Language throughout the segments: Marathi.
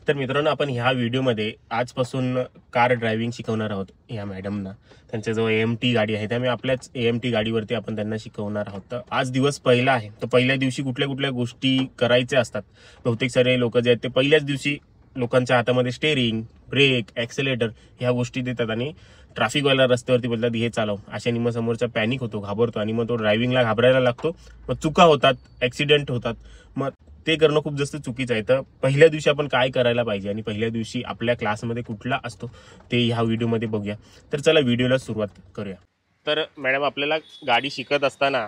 तर मित्रांनो, आपण ह्या व्हिडिओमध्ये आजपासून कार ड्रायव्हिंग शिकवणार आहोत या मॅडमना. त्यांच्याजवळ AMT गाडी आहे, त्यामुळे आपल्याच AMT गाडीवरती आपण त्यांना शिकवणार आहोत. तर आज दिवस पहिला आहे, तर पहिल्या दिवशी कुठल्या कुठल्या गोष्टी करायच्या असतात. बहुतेक सारे लोक जे आहेत ते पहिल्याच दिवशी लोकांच्या हातामध्ये स्टेअरिंग, ब्रेक, ॲक्सेलेटर ह्या गोष्टी देतात आणि ट्रॅफिकवाला रस्त्यावरती बोलतात हे चालव, अशाने मग समोरचा पॅनिक होतो, घाबरतो आणि मग तो ड्रायव्हिंगला घाबरायला लागतो. मग चुका होतात, ॲक्सिडेंट होतात. मग ते करणं खूप जास्त चुकीचं आहे. तर पहिल्या दिवशी आपण काय करायला पाहिजे आणि पहिल्या दिवशी आपल्या क्लासमध्ये कुठला असतो ते ह्या व्हिडिओमध्ये बघूया. तर चला व्हिडिओला सुरुवात करूया. तर मॅडम, आपल्याला गाडी शिकत असताना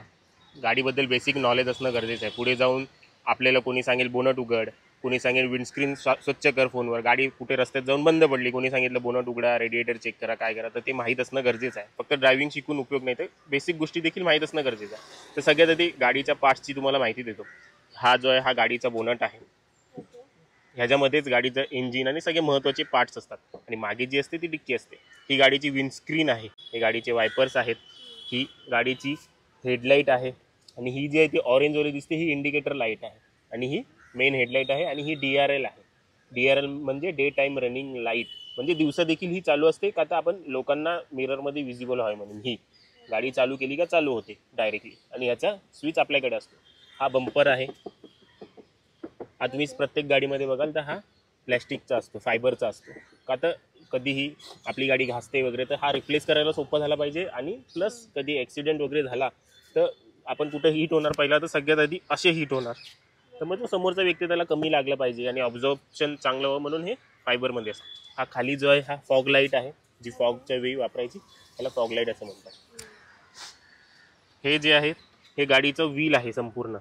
गाडीबद्दल बेसिक नॉलेज असणं गरजेचं आहे. पुढे जाऊन आपल्याला कोणी सांगेल बोनट उघड, कोणी सांगेल विंडस्क्रीन स्वच्छ कर फोनवर, गाडी कुठे रस्त्यात जाऊन बंद पडली, कोणी सांगितलं बोनट उघडा, रेडिएटर चेक करा, काय करा. तर ते माहीत असणं गरजेचं आहे. फक्त ड्रायव्हिंग शिकून उपयोग नाही, तर बेसिक गोष्टी देखील माहीत असणं गरजेचं आहे. तर सगळ्यात आधी गाडीच्या पार्ट्सची तुम्हाला माहिती देतो. हा जो आहे हा गाडीचा बोनट आहे. ह्याच्यामध्येच गाडीचं इंजिन आणि सगळे महत्त्वाचे पार्ट्स असतात. आणि मागे जी असते ती डिक्की असते. ही गाडीची विंडस्क्रीन आहे, हे गाडीचे वायपर्स आहेत, ही गाडीची हेडलाईट आहे, आणि ही जी आहे ती ऑरेंजवाली दिसते ही इंडिकेटर लाईट आहे, आणि ही मेन हेडलाईट आहे, आणि ही DRL आहे. DRL म्हणजे डे टाईम रनिंग लाईट, म्हणजे दिवसा देखील ही चालू असते का तर आपण लोकांना मिररमध्ये विजिबल व्हावे म्हणून. ही गाडी चालू केली का चालू होते डायरेक्टली, आणि याचा स्विच आपल्याकडे असतो. हा बंपर आहे. हा तुम्ही प्रत्येक गाडीमध्ये बघाल तर हा प्लॅस्टिकचा असतो, फायबरचा असतो. का तर कधीही आपली गाडी घासते वगैरे तर हा रिप्लेस करायला सोपा झाला पाहिजे. आणि प्लस कधी ॲक्सिडेंट वगैरे झाला तर आपण कुठं हिट होणार पहिला तर सगळ्यात आधी असे हिट होणार. तर मग तो समोरचा व्यक्ती त्याला कमी लागला पाहिजे आणि ऑब्झर्वेशन चांगलं व्हावं म्हणून हे फायबरमध्ये असतं. हा खाली जो आहे हा फॉग लाईट आहे, जी फॉगच्या वेळी वापरायची, त्याला फॉग लाईट असं म्हणतात. हे जे आहे हे गाडीचं व्हील आहे संपूर्ण.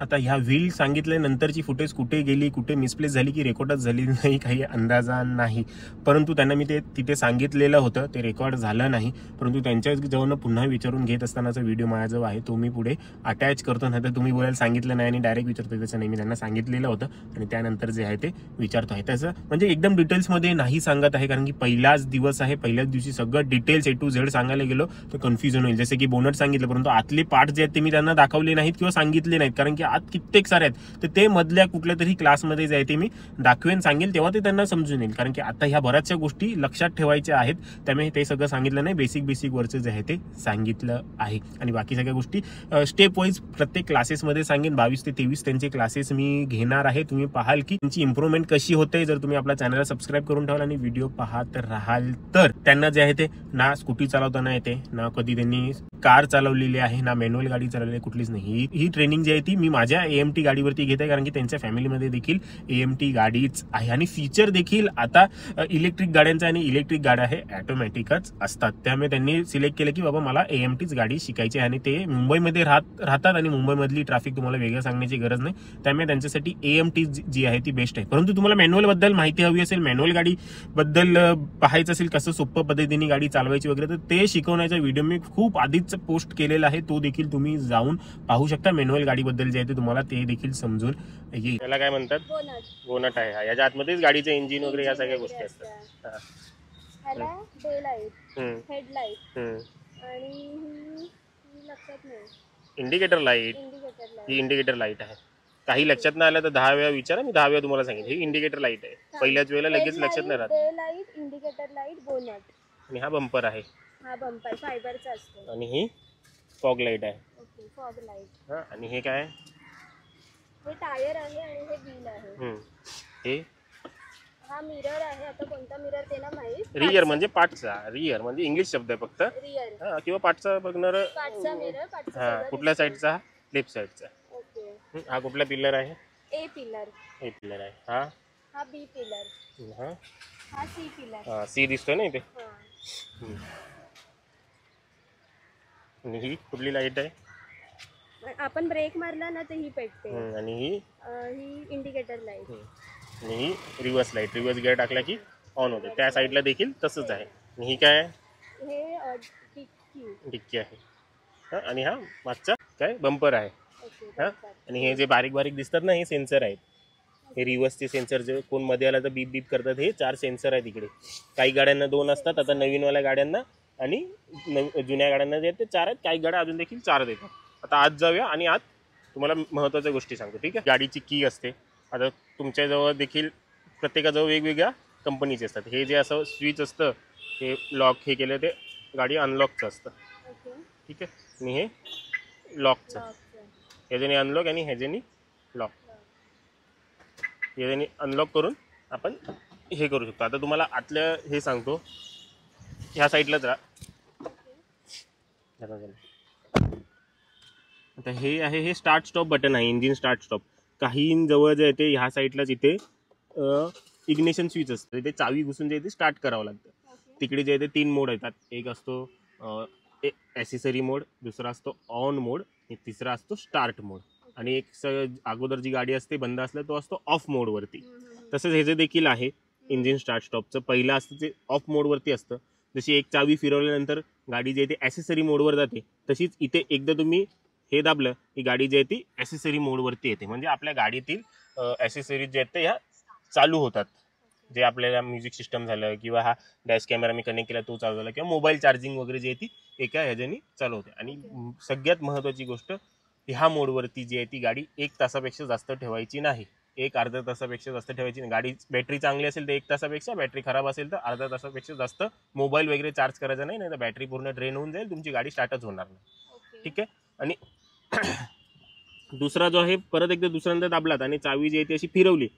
आता ह्या व्हील सांगितल्यानंतरची फुटेज कुठे गेली, कुठे मिसप्लेस झाली की रेकॉर्डच झाली नाही, काही अंदाजा नाही. परंतु त्यांना मी ते तिथे सांगितलेलं होतं, ते रेकॉर्ड झालं नाही. परंतु त्यांच्याजवळ पुन्हा विचारून घेत असतानाचा व्हिडिओ माझ्याजवळ आहे, तो मी पुढे अटॅच करतो. नाही तर तुम्ही बोलायला सांगितलं नाही आणि डायरेक्ट विचारतो, त्याचं नाही. मी त्यांना सांगितलेलं होतं आणि त्यानंतर जे आहे ते विचारतो आहे. त्याचं म्हणजे एकदम डिटेल्समध्ये नाही सांगत आहे, कारण की पहिलाच दिवस आहे. पहिल्याच दिवशी सगळं डिटेल्स A to Z सांगायला गेलो तर कन्फ्युजन होईल. जसे की बोनट सांगितलं, परंतु आतले पार्ट जे आहेत ते मी त्यांना दाखवले नाहीत किंवा सांगितले नाहीत, कारण की आत कित्येक सारे आहेत. तर ते मधल्या कुठल्या तरी क्लासमध्ये जे आहे ते मी दाखवेन, सांगेल, तेव्हा ते त्यांना समजून येईल. कारण की आता ह्या बऱ्याचशा गोष्टी लक्षात ठेवायच्या आहेत, त्यामुळे ते सगळं सांगितलं नाही. बेसिक वरचं जे आहे ते सांगितलं आहे. आणि बाकी सगळ्या गोष्टी स्टेप वाईज प्रत्येक क्लासेसमध्ये सांगेन. 22 ते 23 त्यांचे क्लासेस मी घेणार आहे. तुम्ही पाहाल की त्यांची इम्प्रूव्हमेंट कशी होते. जर तुम्ही आपल्या चॅनलला सबस्क्राईब करून ठेवाल आणि व्हिडिओ पाहत राहाल तर त्यांना जे आहे ते ना स्कूटी चालवताना येते, ना कधी त्यांनी कार चालवलेली आहे, ना मॅन्युअल गाडी चालवलेली, कुठलीच नाही. ही ट्रेनिंग जी आहे ती मी माझ्या AMT गाडीवरती घेत आहे, कारण की त्यांच्या फॅमिलीमध्ये देखील AMT गाडीच आहे. आणि फीचर देखील आता इलेक्ट्रिक गाड्यांचा, आणि इलेक्ट्रिक गाड्या हे ऑटोमॅटिकच असतात. त्यामुळे त्यांनी सिलेक्ट केलं की बाबा मला AMTच गाडी शिकायची आहे. आणि ते मुंबईमध्ये राहतात आणि मुंबईमधली ट्रॅफिक तुम्हाला वेगळं सांगण्याची गरज नाही. त्यामुळे त्यांच्यासाठी AMT जी आहे ती बेस्ट आहे. परंतु तुम्हाला मॅन्युअल बद्दल माहिती हवी असेल, मॅन्युअल गाडी बद्दल पाहायचं असेल कसं सोप्या पद्धतीने गाडी चालवायची वगैरे, तर ते शिकवण्याचा व्हिडिओ मी खूप आधीच पोस्ट केलेला आहे. तो देखील तुम्ही जाऊन पाहू शकता. मॅन्युअल गाडीबद्दल जे आहे ते तुम्हाला ते देखील समजून येईल. त्याला काय म्हणतात? बोनट आहे. याच्या आतमध्येच गाडीचं इंजिन वगैरे या सगळ्या गोष्टी असतात. ह्याला डे लाईट, हेडलाईट, आणि ही लक्षात नाही, इंडिकेटर लाईट. ही इंडिकेटर लाईट आहे. काही लक्षात नाही आलं तर 10 वेळा विचारा, मी 10 वेळा तुम्हाला सांगेन. ही इंडिकेटर लाईट आहे. पहिल्याच वेळेला लगेच लक्षात नाही राहत. Day light, indicator light, bonnet. आणि हा बंपर आहे. हा बंपर फायबरचा असतो. आणि ही फॉग लाईट आहे. Okay, fog light. हा, आणि हे काय? हे टायर आहे आणि हे व्हील आहे. हे हा मिरर आहे. आता कोणता मिरर त्याला माहित. रियर म्हणजे पाठचा. रियर म्हणजे इंग्लिश शब्द आहे फक्त. रियर. हा, किंवा पाठचा बघणार. पाठचा मिरर, पाठचा. हा, कुठल्या साईडचा? लेफ्ट साईडचा. ओके. हा कुठला पिलर आहे? A pillar. A पिलर आहे. हा B पिलर. हा C पिलर. हा, C दिसतोय ना इथे. आणि ही कुठली लाईट आहे? आपण ब्रेक मारला ना तर ही पेटते. आणि ही इंडिकेटर लाईट. आणि ही रिव्हर्स लाईट. रिव्हर्स गिअर टाकला की ऑन होते. त्या साईडला देखील तसंच आहे. आणि ही काय आहे? हे डिक्की आहे. आणि हा मागचा काय बंपर आहे. हा, आणि हे जे बारीक बारीक दिसतात ना हे सेन्सर आहेत. हे रिव्हर्सचे सेन्सर जे कोण मध्ये आला तर बीप बीप करतात, हे 4 सेन्सर आहेत इकडे. काही गाड्यांना 2 असतात, आता नवीनवाल्या गाड्यांना, आणि जुन्या गाड्यांना जे आहेत ते 4 आहेत. काही गाड्या अजून देखील 4 देतात. आता आत जाऊया आणि आत तुम्हाला महत्त्वाच्या गोष्टी सांगतो, ठीक आहे. गाडीची की असते. आता तुमच्याजवळ देखील प्रत्येकाजवळ वेगवेगळ्या कंपनीचे असतात. हे जे असं स्विच असतं हे लॉक हे केलं ते गाडी अनलॉकचं असतं. ओके. ठीक आहे. आणि हे लॉकचं, ह्याच्याने अनलॉक आणि ह्याच्याने लॉक. ह्याच्याने अनलॉक करून आपण हे करू शकतो. आता तुम्हाला आतल्या हे सांगतो, ह्या साईडलाच राहा. आता हे आहे, हे स्टार्ट स्टॉप बटन आहे, इंजिन स्टार्ट स्टॉप. काही जवळ जे येते ह्या साईडलाच इथे इग्निशन स्विच असतं, इथे चावी घुसून जे ते स्टार्ट करावं लागतं. तिकडे जे ते 3 मोड येतात. एक असतो ॲसेसरी मोड, दुसरा असतो ऑन मोड आणि तिसरा असतो स्टार्ट मोड. आणि एक अगोदर जी गाडी असते बंद असलं तो असतो ऑफ मोडवरती. तसंच हे जे देखील आहे इंजिन स्टार्ट स्टॉपचं, पहिलं असतं ते ऑफ मोडवरती असतं. जशी एक चावी फिरवल्यानंतर गाडी जी आहे ती ॲसेसरी मोडवर जाते, तशीच इथे एकदा तुम्ही हे दाबलं की गाडी जी आहे ती ॲसेसरी मोडवरती येते. म्हणजे आपल्या गाडीतील ॲसेसरीज जे आहेत ते ह्या चालू होतात. जे आपल्याला म्युझिक सिस्टम झालं किंवा हा डॅश कॅमेरा मी कनेक्ट केला तो चालू झाला किंवा मोबाईल चार्जिंग वगैरे जे आहे ती एका ह्याच्याने चालू होते. आणि सगळ्यात महत्त्वाची गोष्ट, ह्या मोडवरती जी आहे ती गाडी 1 तासापेक्षा जास्त ठेवायची नाही. अर्धा तासापेक्षा जास्त ठेवायची नाही. गाडी बॅटरी चांगली असेल तर 1 तासापेक्षा, बॅटरी खराब असेल तर अर्धा तासापेक्षा जास्त मोबाईल वगैरे चार्ज करायचा नाही, नाही तर बॅटरी पूर्ण ड्रेन होऊन जाईल, तुमची गाडी स्टार्टच होणार नाही. ठीक आहे. आणि दुसरा जो आहे, परत एकदा दुसऱ्यांदा दाबलात आणि चावी जी आहे ती अशी फिरवली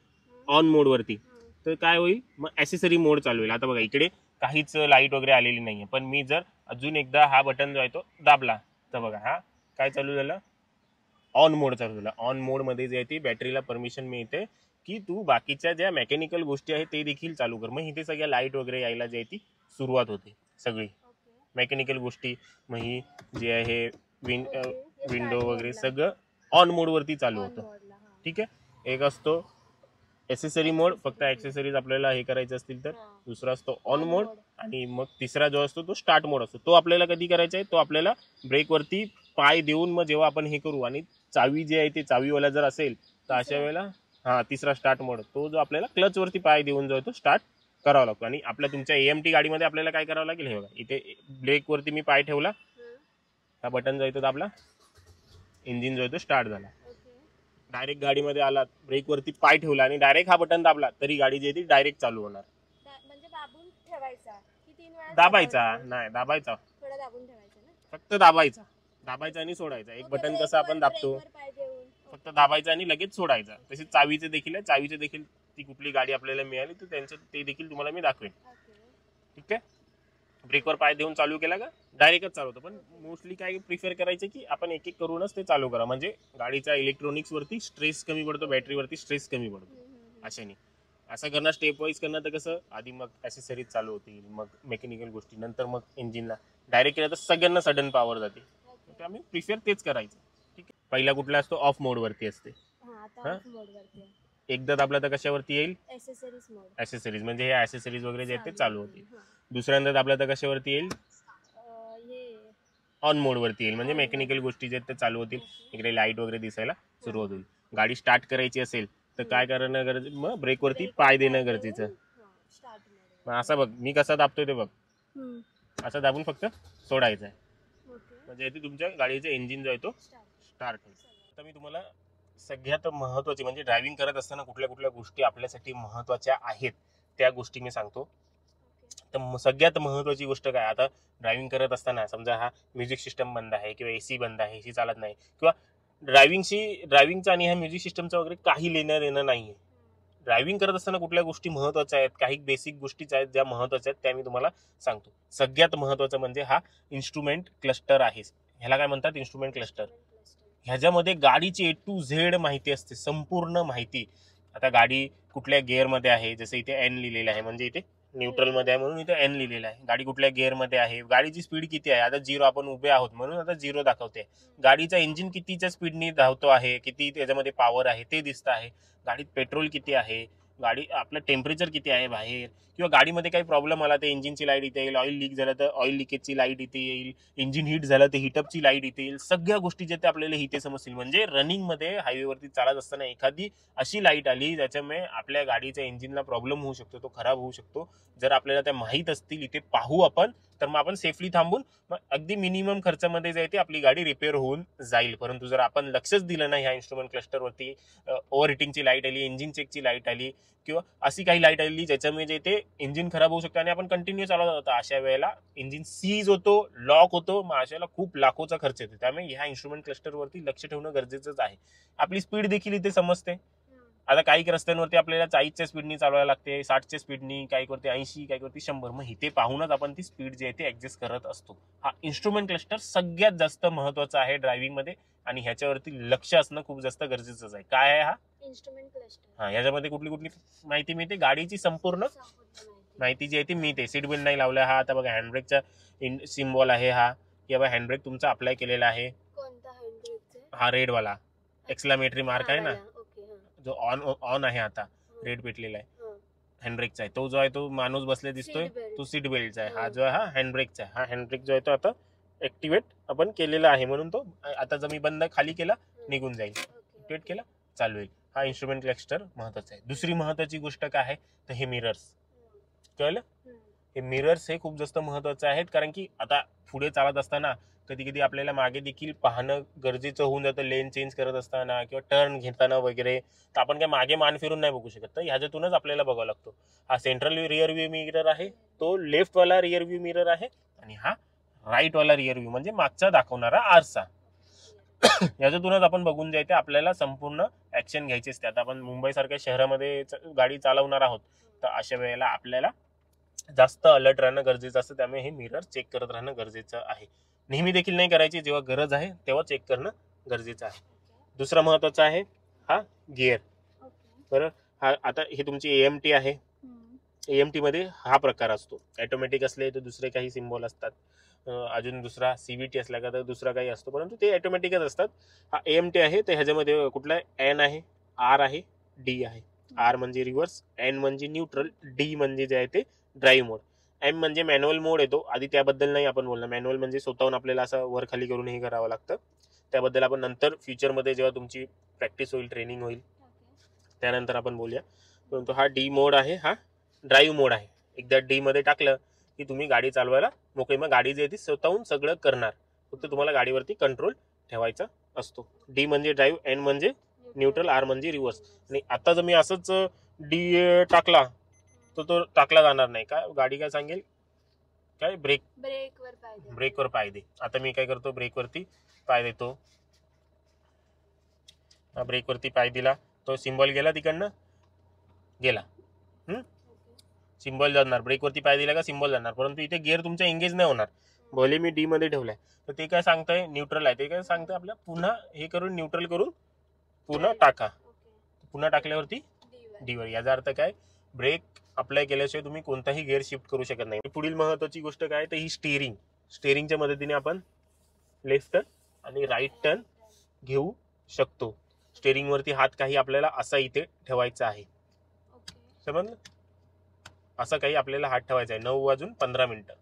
ऑन मोडवरती, तर काय होईल, मग ॲसेसरी मोड चालू होईल. आता बघा इकडे काहीच लाईट वगैरे आलेली नाही आहे, पण मी जर अजून एकदा हा बटन जो आहे तो दाबला तर बघा हा काय चालू झालं, ऑन मोड चालू झाला. ऑन मोडमध्ये जे आहे ती बॅटरीला परमिशन मिळते की तू बाकीच्या ज्या मेकॅनिकल गोष्टी आहेत ते देखील चालू कर. मग इथे सगळ्या लाईट वगैरे यायला जे आहे ती सुरुवात होते, सगळी मेकॅनिकल गोष्टी. मग ही जे आहे विंडो वगैरे सगळं ऑन मोडवरती चालू होतं. ठीक आहे. एक असतो ॲसेसरी मोड, फक्त ॲक्सेसरीज आपल्याला हे करायचे असतील तर. दुसरा असतो ऑन मोड आणि मग तिसरा जो असतो तो स्टार्ट मोड असतो. तो आपल्याला कधी करायचा आहे, तो आपल्याला ब्रेकवरती पाय देऊन मग जेव्हा आपण हे करू आणि चावी जी आहे ती चावीवाला जर असेल तर अशा वेळेला तिसरा स्टार्ट मोड, तो जो आपल्याला क्लचवरती पाय देऊन जो आहे तो स्टार्ट करावा लागतो. आणि आपल्या तुमच्या AMT गाडीमध्ये आपल्याला काय करावं लागेल, हे बघा इथे ब्रेकवरती मी पाय ठेवला, हा बटन जो आहे तो दाबला, इंजिन जो आहे तो स्टार्ट झाला. डायरेक्ट गाडीमध्ये आला, ब्रेकवरती पाय ठेवला आणि डायरेक्ट हा बटन दाबला तरी गाडी जी आहे ती डायरेक्ट चालू होणार. म्हणजे दाबून ठेवायचा की 3 वेळा दाबायचा नाही, दाबायचा, थोडा दाबून ठेवायचा ना, फक्त दाबायचा. दाबायचा आणि सोडायचा. एक बटन कसं आपण दाबतो, पाय देऊन फक्त दाबायचा आणि लगेच सोडायचा. तसेच चावीचे देखील आहे. चावीचे देखील ती कुठली गाडी आपल्याला मिळाली तर त्यांचं ते देखील तुम्हाला मी दाखवेन. ठीक आहे. ब्रेकवर पाय देऊन चालू केला का डायरेक्टच चालू होतं. पण मोस्टली काय प्रिफर करायचं की आपण एक एक करूनच ते चालू करा, म्हणजे गाडीचा इलेक्ट्रॉनिक्स वरती स्ट्रेस कमी पडतो, बॅटरीवरती स्ट्रेस कमी पडतो. अशाने असं करणं, स्टेप वाईज करणं. तर कसं आधी मग ॲसेसरीज चालू होतील, मग मेकॅनिकल गोष्टी, नंतर मग इंजिनला डायरेक्ट केलं तर सगळ्यांना सडन पॉवर जाते. त्यामुळे प्रिफर तेच करायचं. ठीक आहे. पहिला कुठला असतो, ऑफ मोडवरती असते. एकदा दाबला तर कशावरती येईल, ॲसेसरीज, म्हणजे हे ॲसेसरीज वगैरे जे आहेत ते चालू होतील. दुसऱ्यांदा दाबला तर कशावरती येईल, ऑन मोडवरती येईल, म्हणजे मेकॅनिकल गोष्टी जे आहेत ते चालू होतील. इकडे लाईट वगैरे दिसायला सुरुवात होईल. गाडी स्टार्ट करायची असेल तर काय करणं गरजेचं, मग ब्रेकवरती पाय देणं गरजेचं. मग असं बघ मी कसा दाबतोय ते बघ, असं दाबून फक्त सोडायचं आहे, म्हणजे ते तुमच्या गाडीचं इंजिन जो आहे तो स्टार्ट होईल. आता मी तुम्हाला सगळ्यात महत्त्वाची म्हणजे ड्रायव्हिंग करत असताना कुठल्या कुठल्या गोष्टी आपल्यासाठी महत्त्वाच्या आहेत त्या गोष्टी मी सांगतो. तर सगळ्यात महत्त्वाची गोष्ट काय, आता ड्रायव्हिंग करत असताना समजा हा म्युझिक सिस्टम बंद आहे किंवा AC बंद आहे, AC चालत नाही, किंवा ड्रायव्हिंगचा आणि ह्या म्युझिक सिस्टमचं वगैरे काही लेणं देणं नाही आहे. ड्रायव्हिंग करत असताना कुठल्या गोष्टी महत्त्वाच्या आहेत, काही बेसिक गोष्टीच आहेत ज्या महत्त्वाच्या आहेत त्या मी तुम्हाला सांगतो. सगळ्यात महत्त्वाचं म्हणजे हा इन्स्ट्रुमेंट क्लस्टर आहे. ह्याला काय म्हणतात, इन्स्ट्रुमेंट क्लस्टर. ह्याच्यामध्ये गाडीची A to Z माहिती असते, संपूर्ण माहिती. आता गाडी कुठल्या गिअरमध्ये आहे, जसं इथे N लिहिलेलं आहे, म्हणजे इथे न्यूट्रल मध्ये आहे म्हणून इथे N लिहिलेलं आहे. गाडी कुठल्या गिअरमध्ये आहे, गाडीची स्पीड किती आहे, आता 0 आपण उभे आहोत म्हणून आता 0 दाखवते. गाडीचा इंजिन कितीच्या स्पीडनी धावतो आहे, किती त्याच्यामध्ये पॉवर आहे ते दिसतं आहे. गाडीत पेट्रोल किती आहे, गाडी आपलं टेम्परेचर किती आहे बाहेर, किंवा गाडीमध्ये काही प्रॉब्लेम आला तर इंजिनची लाईट इथे येईल, ऑइल लीक झालं तर ऑइल लिकेजची लाईट इथे येईल, इंजिन हीट झालं तर हीटअपची लाईट इथे येईल. सगळ्या गोष्टी जे ते आपल्याला इथे समजतील. म्हणजे रनिंगमध्ये हायवेवरती चालत असताना एखादी अशी लाईट आली ज्याच्यामुळे आपल्या गाडीच्या इंजिनला प्रॉब्लेम होऊ शकतो, तो खराब होऊ शकतो. जर आपल्याला त्या माहीत असतील, इथे पाहू आपण तर मग आपण सेफली थांबून मग अगदी मिनिमम खर्चामध्ये जे आहे ते आपली गाडी रिपेअर होऊन जाईल. परंतु जर आपण लक्षच दिलं नाही ह्या इन्स्ट्रुमेंट क्लस्टरवरती, ओव्हर हिटिंगची लाईट आली, इंजिन चेकची लाईट आली किंवा अशी काही लाईट आली ज्याच्यामुळे जे ते इंजिन खराब होऊ शकतं आणि आपण कंटिन्यू चालवत होतो, अशा वेळेला इंजिन सीज होतो, लॉक होतो, मग अशाला खूप लाखोचा खर्च येतो. त्यामुळे ह्या इन्स्ट्रुमेंट क्लस्टरवरती लक्ष ठेवणं गरजेचंच आहे. आपली स्पीड देखील इथे समजते. आता काही रस्त्यांवरती आपल्याला 40च्या स्पीडनी चालवायला लागते, 60च्या स्पीडनी, काही करते 80, काही करते 100. मग इथे पाहूनच आपण ती स्पीड जी आहे ती ऍडजस्ट करत असतो. हा इन्स्ट्रुमेंट क्लस्टर सगळ्यात जास्त महत्वाचा आहे ड्रायव्हिंग मध्ये आणि ह्याच्यावरती लक्ष असणं खूप जास्त गरजेचंच आहे. काय आहे हा इन्स्ट्रुमेंट क्लस्टर? हा, ह्याच्यामध्ये कुठली कुठली माहिती मिळते? गाडीची संपूर्ण माहिती जी आहे ती मिळते. सीट बेल्ट नाही लावला, हा आता बघा हँडब्रेकचा सिम्बॉल आहे, हा किंवा हँडब्रेक तुमचा अप्लाय केलेला आहे, कोणता हँडब्रेकचा? हा रेड वाला एक्सक्लामेटरी मार्क आहे ना, ओके, जो ऑन आहे आता, रेड पेटलेला आहे, हँडब्रेकचा आहे. तो जो आहे तो माणूस बसले दिसतोय, तो सीट बेल्टचा आहे. हा जो आहे हा हँडब्रेकचा आहे. हा हँडब्रेक जो आहे तो आता ऍक्टिव्हेट आपण केलेला आहे, म्हणून तो आता जर मी बंद खाली केला निघून जाईल, ऍक्टिव्हेट केला चालू होईल. हा इन्स्ट्रुमेंट क्लस्टर महत्वाचा आहे. दुसरी महत्वाची गोष्ट काय आहे तर हे मिरर्स. कळलं? हे मिरर्स हे खूप जास्त महत्वाचे आहेत, कारण की आता पुढे चालत असताना कधी कधी आपल्याला मागे देखील पाहणं गरजेचं होऊन जातं, लेन चेंज करत असताना किंवा टर्न घेताना वगैरे. तर आपण काय मागे मान फिरून नाही बघू शकत, तर ह्याच्यातूनच आपल्याला बघावं लागतो. हा सेंट्रल रिअर व्ह्यू मिरर आहे, तो लेफ्ट वाला रिअर व्ह्यू मिरर आहे, आणि हा राईट वाला रिअर व्ह्यू म्हणजे मागचा दाखवणारा आरसा. याच्यातूनच आपण बघून जायचे आपल्याला संपूर्ण ऍक्शन घ्यायची असते. आता आपण मुंबई सारख्या शहरामध्ये गाडी चालवणार आहोत, तर अशा वेळेला आपल्याला जास्त अलर्ट राहणं गरजेचं असतं. त्यामुळे हे मिरर चेक करत राहणं गरजेचं आहे. नेहमी देखील नाही करायची, जेव्हा गरज आहे तेव्हा चेक करणं गरजेचं आहे. दुसरा महत्वाचा आहे हा गिअर. बरं, हा आता हे तुमची एएमटी आहे. एएमटी मध्ये हा प्रकार असतो. ऑटोमॅटिक असले तर दुसरे काही सिम्बॉल असतात, अजून दुसरा सीव्हीटी असला का तर दुसरा काही असतो, परंतु ते ऑटोमॅटिकच असतात. हा एएमटी आहे, तर ह्याच्यामध्ये कुठला एन आहे, आर आहे, डी आहे. आर म्हणजे रिव्हर्स, एन म्हणजे न्यूट्रल, डी म्हणजे जे आहे ते ड्राईव्ह मोड. एम म्हणजे मॅन्युअल मोड येतो. आधी त्याबद्दल नाही आपण बोलणार. मॅन्युअल म्हणजे स्वतःहून आपल्याला असं वर खाली करून हे करावं लागतं. त्याबद्दल आपण नंतर फ्युचरमध्ये जेव्हा तुमची प्रॅक्टिस होईल, ट्रेनिंग होईल, त्यानंतर आपण बोलूया. परंतु हा डी मोड आहे, हा ड्राईव्ह मोड आहे. एकदा डी मध्ये टाकलं की तुम्ही गाडी चालवायला मोकळी, मग गाडी जे आहे ती स्वतःहून सगळं करणार, फक्त तुम्हाला गाडीवरती कंट्रोल ठेवायचा असतो. डी म्हणजे ड्राईव्ह, एन म्हणजे न्यूट्रल, आर म्हणजे रिव्हर्स. आणि आता जर मी असंच डी टाकला तर तो टाकला जाणार नाही. काय गाडी काय सांगेल, काय ब्रेकवर पाय दे. आता मी काय करतो, ब्रेकवरती पाय देतो. ब्रेकवरती पाय दिला, तो सिम्बॉल गेला तिकडनं, गेला. सिम्बॉल जाणार, ब्रेकवरती पाय दिला का सिम्बॉल जाणार, परंतु इथे गिअर तुमचा एंगेज नाही होणार. भले मी डी मध्ये ठेवलाय तर ते काय सांगताय न्यूट्रल आहे, ते काय सांगताय आपल्या पुन्हा हे करून न्यूट्रल करून पुन्हा टाका. पुन्हा टाकल्यावरती डी वर. याचा अर्थ काय, ब्रेक अप्लाय केल्याशिवाय तुम्ही कोणताही गिअर शिफ्ट करू शकत नाही. पुढील महत्वाची गोष्ट काय तर ही स्टेअरिंग. स्टेअरिंगच्या मदतीने आपण लेफ्ट टर्न आणि राईट टर्न घेऊ शकतो. स्टेअरिंग वरती हात काही आपल्याला असा इथे ठेवायचा आहे, समजलं? असा काही आपल्याला हात ठेवायचा आहे. 9:15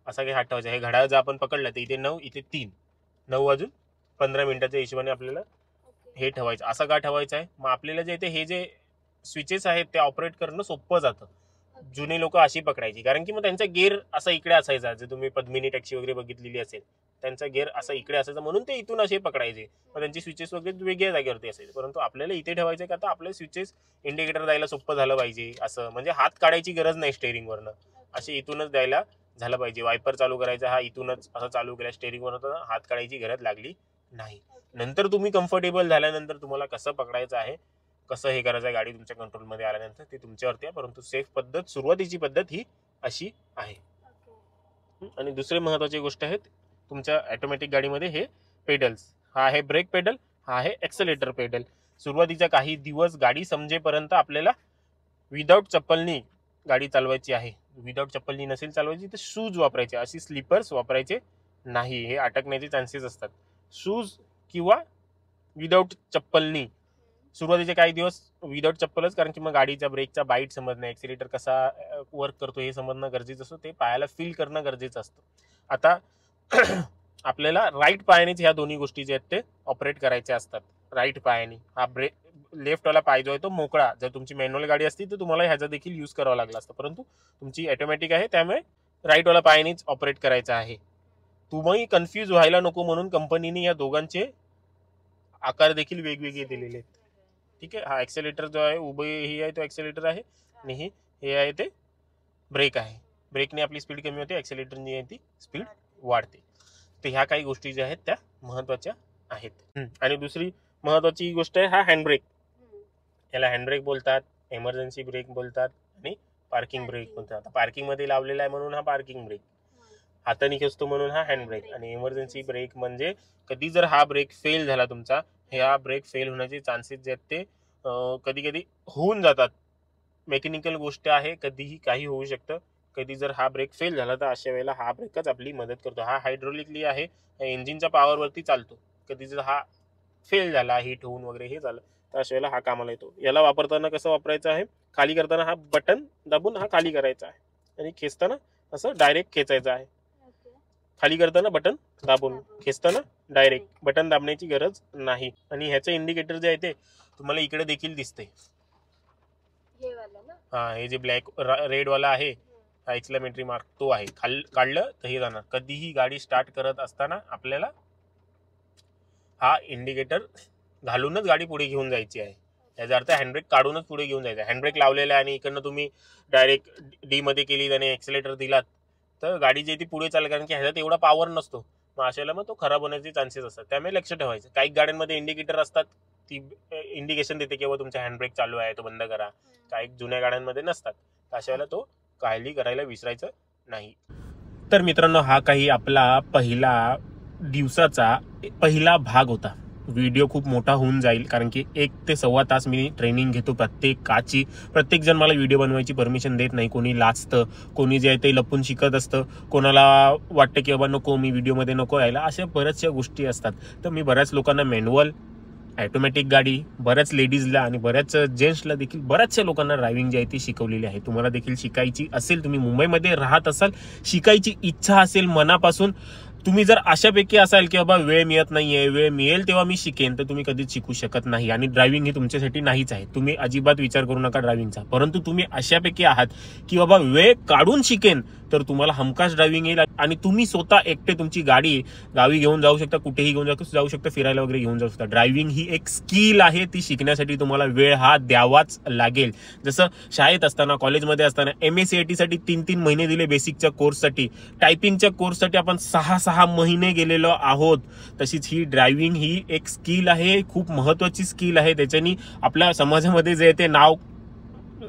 असा काही हात ठेवायचा आहे. हे घड्याळ जर आपण पकडलं तर इथे 9, इथे 3, 9:15 हिशोबाने आपल्याला हे ठेवायचं. असा का ठेवायचं आहे, मग आपल्याला जे हे जे स्विचेस आहेत ते ऑपरेट करणं सोपं जातं. जुने लोक अशी पकडायची, कारण की मग त्यांचा गिअर असा इकडे असायचा. जे तुम्ही पद्मिनी टॅक्सी वगैरे बघितलेली असेल, त्यांचा गिअर असा इकडे असायचा, म्हणून ते इथून असे पकडायचे. मग त्यांची स्विचेस वगैरे वेगळ्या जागेवरती असायचे. परंतु आपल्याला इथे ठेवायचं का, आता आपले स्विचेस इंडिकेटर द्यायला सोपं झालं पाहिजे. असं म्हणजे हात काढायची गरज नाही स्टेअरिंगवरनं, असे इथूनच द्यायला झालं पाहिजे. वायपर चालू करायचा हा इथूनच असं चालू केला स्टेअरिंगवर, हात काढायची गरज लागली नाही. नंतर तुम्ही कम्फर्टेबल झाल्यानंतर तुम्हाला कसं पकडायचं आहे, कसं हे करायचं आहे, गाडी तुमच्या कंट्रोलमध्ये आल्यानंतर ते तुमच्यावरती आहे. परंतु सेफ पद्धत, सुरुवातीची पद्धत ही अशी आहे. आणि दुसरी महत्वाची गोष्ट आहे तुमच्या ऑटोमॅटिक गाडीमध्ये हे पेडल्स. हा आहे ब्रेक पेडल, हा आहे एक्सेलेटर पेडल. सुरुवातीच्या काही दिवस गाडी समजेपर्यंत आपल्याला विदाऊट चप्पलनी गाडी चालवायची आहे. विदाऊट चप्पलनी नसेल चालवायची तर शूज वापरायचे, अशी स्लीपर्स वापरायचे नाही, हे अटकण्याचे चान्सेस असतात. शूज किंवा विदाऊट चप्पलनी सुरुवातीचे काही दिवस विदाऊट चप्पलच, कारण की मग गाडीच्या ब्रेकचा बाईट समजणं, एक्सिलेटर कसा वर्क करतो हे समजणं गरजेचं असतं. ते पायाला फील करणं गरजेचं असतं. आता आपल्याला राईट पायानेच ह्या दोन्ही गोष्टी जे आहेत ते ऑपरेट करायचे असतात. राईट पायाने हा ब्रेक, लेफ्ट वाला पाय जो आहे तो मोकळा. जर तुमची मॅन्युअल गाडी असती तर तुम्हाला ह्याचा देखील यूज करावा लागला असतं, परंतु तुमची ऑटोमॅटिक आहे त्यामुळे राईटवाला पायानेच ऑपरेट करायचा आहे. तुम्ही कन्फ्यूज व्हायला नको म्हणून कंपनीने या दोघांचे आकार देखील वेगवेगळे दिलेले आहेत. ठीक आहे. हा ऍक्सेलेटर जो आहे उभे ही आहे तो ऍक्सेलेटर आहे आणि हे आहे ते ब्रेक आहे. ब्रेकने आपली स्पीड कमी होते, ऍक्सेलेटरने आहे ती स्पीड वाढते. तर ह्या काही गोष्टी ज्या आहेत त्या महत्वाच्या आहेत. आणि दुसरी महत्वाची गोष्ट आहे हा हँडब्रेक. याला हँडब्रेक बोलतात, इमर्जन्सी ब्रेक बोलतात आणि पार्किंग ब्रेक बोलतात. आता पार्किंग मध्ये लावलेला आहे म्हणून हा पार्किंग ब्रेक, हाताने खेचतो म्हणून हा हँड ब्रेक. आणि इमर्जन्सी ब्रेक म्हणजे कधी जर हा ब्रेक फेल झाला तुमचा, ह्या ब्रेक फेल होण्याचे चान्सेस जे आहेत ते कधी कधी होऊन जातात. मेकॅनिकल गोष्ट आहे, कधीही काही होऊ शकतं. कधी जर हा ब्रेक फेल झाला तर अशा वेळेला हा ब्रेकच आपली मदत करतो. हा हायड्रोलिकली आहे, इंजिनच्या पॉवरवरती चालतो. कधी जर हा फेल झाला, हिट होऊन वगैरे हे झालं तर अशा वेळेला हा कामाला येतो. याला वापरताना कसं वापरायचं आहे, खाली करताना हा बटन दाबून हा खाली करायचा आहे आणि खेचताना असं डायरेक्ट खेचायचं आहे. खाली करताना बटन दाबून, खेचताना डायरेक्ट. बटन दाबण्याची गरज नाही. आणि ह्याचं इंडिकेटर जे आहे ते तुम्हाला इकडे देखील दिसते. हा, हे जे ब्लॅक रेड वाला आहे हा एक्सक्लेमेटरी मार्क तो आहे. काढलं तर हे जाणार. कधीही गाडी स्टार्ट करत असताना आपल्याला हा इंडिकेटर घालूनच गाडी पुढे घेऊन जायची आहे. याचा अर्थ हँडब्रेक काढूनच पुढे घेऊन जायचं. हँडब्रेक लावलेला आहे आणि इकडनं तुम्ही डायरेक्ट डी मध्ये केली आणि एक्सेलेटर दिलात तर गाडी जी ती पुढे चालेल, कारण की ह्याच्यात एवढा पॉवर नसतो. मग अशाला मग तो खराब होण्याचे चान्सेस असतात. त्यामुळे लक्ष ठेवायचं. काही गाड्यांमध्ये इंडिकेटर असतात, ती इंडिकेशन देते की बाबा तुमचा हँडब्रेक चालू आहे, तो बंद करा. काही जुन्या गाड्यांमध्ये नसतात. अशा वेळेला तो काळजी करायला विसरायचं नाही. तर मित्रांनो, हा काही आपला दिवसाचा पहिला भाग होता. व्हिडिओ खूप मोठा होऊन जाईल, कारण की 1 ते सव्वा तास मी ट्रेनिंग घेतो प्रत्येकाची. प्रत्येक जण मला व्हिडिओ बनवायची परमिशन देत नाही. कोणी लाजतं, कोणी जे आहे ते लपून शिकत असतं, कोणाला वाटतं की बाबा नको, मी व्हिडिओमध्ये नको यायला. अशा बऱ्याचशा गोष्टी असतात. तर मी बऱ्याच लोकांना मॅन्युअल, ऑटोमॅटिक गाडी, बऱ्याच लेडीजला आणि बऱ्याच जेंट्सला देखील बऱ्याचशा लोकांना ड्रायव्हिंग जी आहे ती शिकवलेली आहे. तुम्हाला देखील शिकायची असेल, तुम्ही मुंबईमध्ये राहत असाल, शिकायची इच्छा असेल मनापासून, तुम्ही जर अशापैकी असाल की बाबा वेळ मिळत नाहीये, वेळ मिळेल तेव्हा मी शिकेन, तर तुम्ही कधीच शिकू शकत नाही. आणि ड्रायव्हिंग ही तुमच्यासाठी नाहीच आहे. तुम्ही अजिबात विचार करू नका ड्रायव्हिंगचा. परंतु तुम्ही अशापैकी आहात की बाबा वेळ काढून शिकेन, तर तुम्हाला हमखास ड्रायव्हिंग येईल. आणि तुम्ही स्वतः एकटे तुमची गाडी गावी घेऊन जाऊ शकता, कुठेही घेऊन जाऊ शकता, फिरायला वगैरे घेऊन जाऊ शकता. ड्रायव्हिंग ही एक स्किल आहे, ती शिकण्यासाठी तुम्हाला वेळ हा द्यावाच लागेल. जसं शाळेत असताना, कॉलेजमध्ये असताना MACIT साठी 3-3 महिने दिले बेसिकच्या कोर्ससाठी, टायपिंगच्या कोर्ससाठी आपण 6-6 महिने गेलेलो आहोत. तशीच ही ड्रायव्हिंग ही एक स्किल आहे, खूप महत्वाची स्किल आहे. त्याच्यानी आपल्या समाजामध्ये जे ते नाव,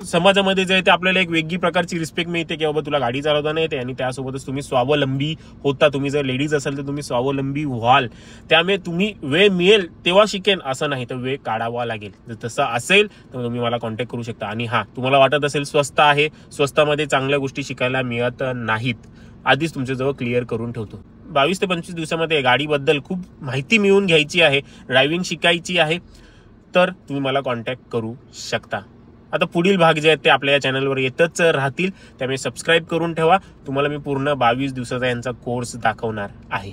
समाजामध्ये जे आहे ते आपल्याला एक वेगळी प्रकारची रिस्पेक्ट मिळते की बाबा तुला गाडी चालवताना येते. आणि त्यासोबतच तुम्ही स्वावलंबी होता. तुम्ही जर लेडीज असाल तर तुम्ही स्वावलंबी व्हाल. त्यामुळे तुम्ही वेळ मिळेल तेव्हा शिकेन असं नाही, तर वेळ काढावा लागेल. जर तसं असेल तर तुम्ही मला कॉन्टॅक्ट करू शकता. आणि हा, तुम्हाला वाटत असेल स्वस्त आहे, स्वस्तामध्ये चांगल्या गोष्टी शिकायला मिळत नाहीत, आधीच तुमच्याजवळ क्लिअर करून ठेवतो. 22 ते 25 दिवसामध्ये गाडीबद्दल खूप माहिती मिळवून घ्यायची आहे, ड्रायव्हिंग शिकायची आहे, तर तुम्ही मला कॉन्टॅक्ट करू शकता. आता पुढील भाग जे आहेत ते आपल्या या चॅनलवर येतच राहतील, त्यामुळे सबस्क्राईब करून ठेवा. तुम्हाला मी पूर्ण 22 दिवसाचा यांचा कोर्स दाखवणार आहे.